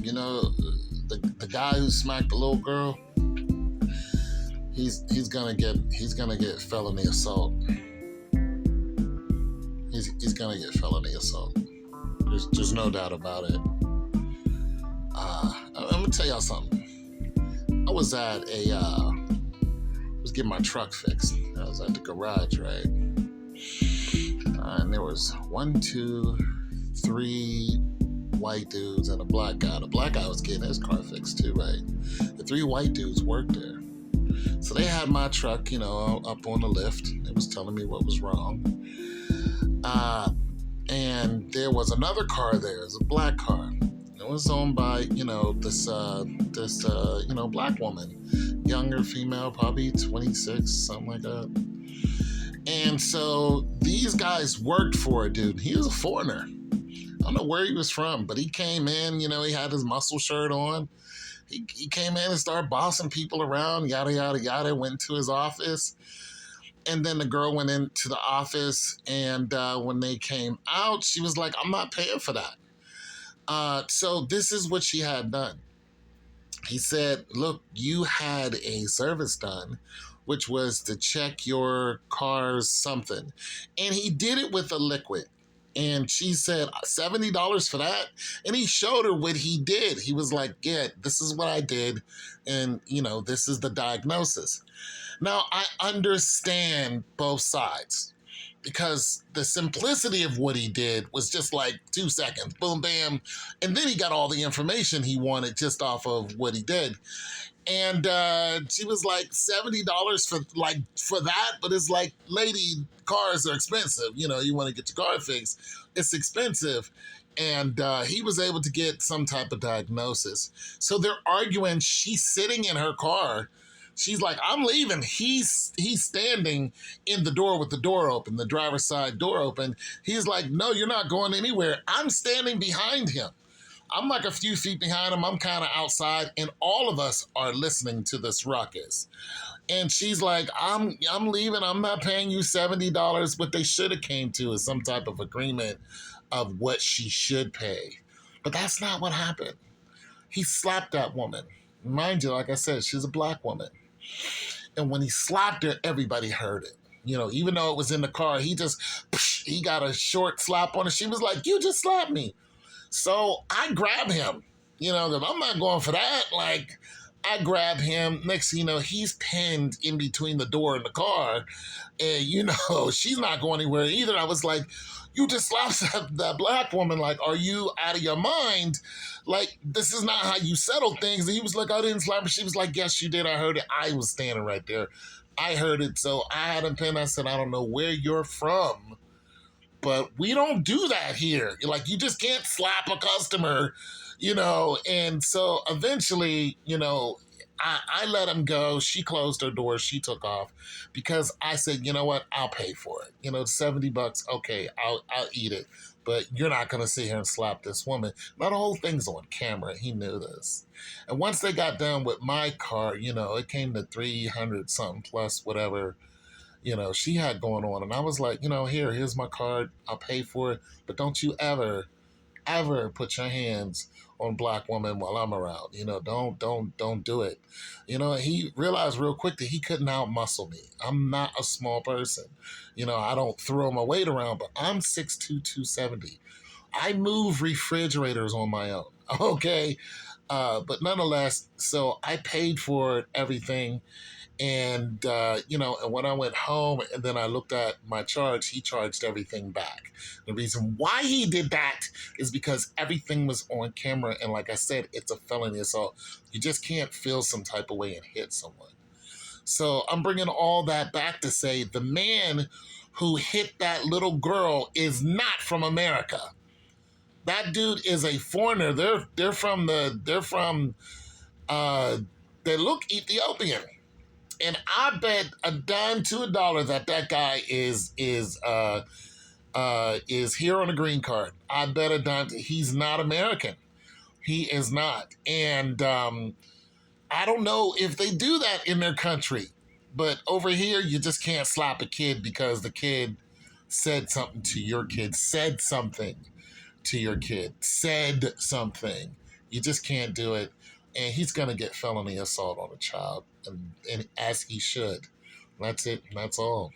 you know, the guy who smacked the little girl, he's gonna get felony assault. He's gonna get felony assault. There's no doubt about it. I'm gonna tell y'all something. I was getting my truck fixed. I was at the garage, right? And there was 1, 2, 3 white dudes and a black guy. The black guy was getting his car fixed too, right? The 3 white dudes worked there. So they had my truck, you know, up on the lift. They was telling me what was wrong. And there was another car there. It was a black car. It was owned by, you know, this black woman. Younger female, probably 26, something like that. And so these guys worked for a dude. He was a foreigner. I don't know where he was from, but he came in, you know, he had his muscle shirt on. He came in and started bossing people around, yada, yada, yada, went to his office. And then the girl went into the office, and when they came out, she was like, I'm not paying for that. So this is what she had done. He said, look, you had a service done, which was to check your car's something. And he did it with a liquid. And she said, $70 for that? And he showed her what he did. He was like, yeah, this is what I did. And, you know, this is the diagnosis. Now, I understand both sides because the simplicity of what he did was just like 2 seconds, boom, bam. And then he got all the information he wanted just off of what he did. And she was like, $70 for that, but it's like, lady, cars are expensive. You know, you want to get your car fixed, it's expensive. And he was able to get some type of diagnosis. So they're arguing. She's sitting in her car. She's like, I'm leaving. He's standing in the door with the door open, the driver's side door open. He's like, no, you're not going anywhere. I'm standing behind him. I'm like a few feet behind him. I'm kind of outside, and all of us are listening to this ruckus. And she's like, I'm leaving. I'm not paying you $70. What they should have came to is some type of agreement of what she should pay. But that's not what happened. He slapped that woman. Mind you, like I said, she's a black woman. And when he slapped her, everybody heard it. You know, even though it was in the car, he got a short slap on her. She was like, you just slapped me. So I grab him, you know, because I'm not going for that. Like, I grab him. Next thing you know, he's pinned in between the door and the car. And, you know, she's not going anywhere either. I was like, you just slapped that black woman. Like, are you out of your mind? Like, this is not how you settle things. And he was like, I didn't slap her. She was like, yes, you did. I heard it. I was standing right there. I heard it. So I had him pinned. I said, I don't know where you're from, but we don't do that here. Like, you just can't slap a customer, you know. And so eventually, you know, I let him go. She closed her door. She took off because I said, you know what? I'll pay for it. You know, $70. Okay, I'll eat it. But you're not going to sit here and slap this woman. Now, the whole thing's on camera. He knew this. And once they got done with my car, you know, it came to 300 something plus whatever, you know, she had going on. And I was like, you know, here's my card. I'll pay for it. But don't you ever put your hands on black women while I'm around. You know, don't do it. You know, he realized real quick that he couldn't out-muscle me. I'm not a small person. You know, I don't throw my weight around, but I'm 6'2", 270. I move refrigerators on my own, okay? But nonetheless, so I paid for it, everything. And, you know, and when I went home and then I looked at my charge, he charged everything back. The reason why he did that is because everything was on camera. And like I said, it's a felony assault. You just can't feel some type of way and hit someone. So I'm bringing all that back to say the man who hit that little girl is not from America. That dude is a foreigner. They look Ethiopian. And I bet a dime to a dollar that guy is here on a green card. I bet a dime. He's not American. He is not. And I don't know if they do that in their country. But over here, you just can't slap a kid because the kid said something to your kid, said something to your kid, said something. You just can't do it. And he's going to get felony assault on a child, and as he should. That's it. That's all.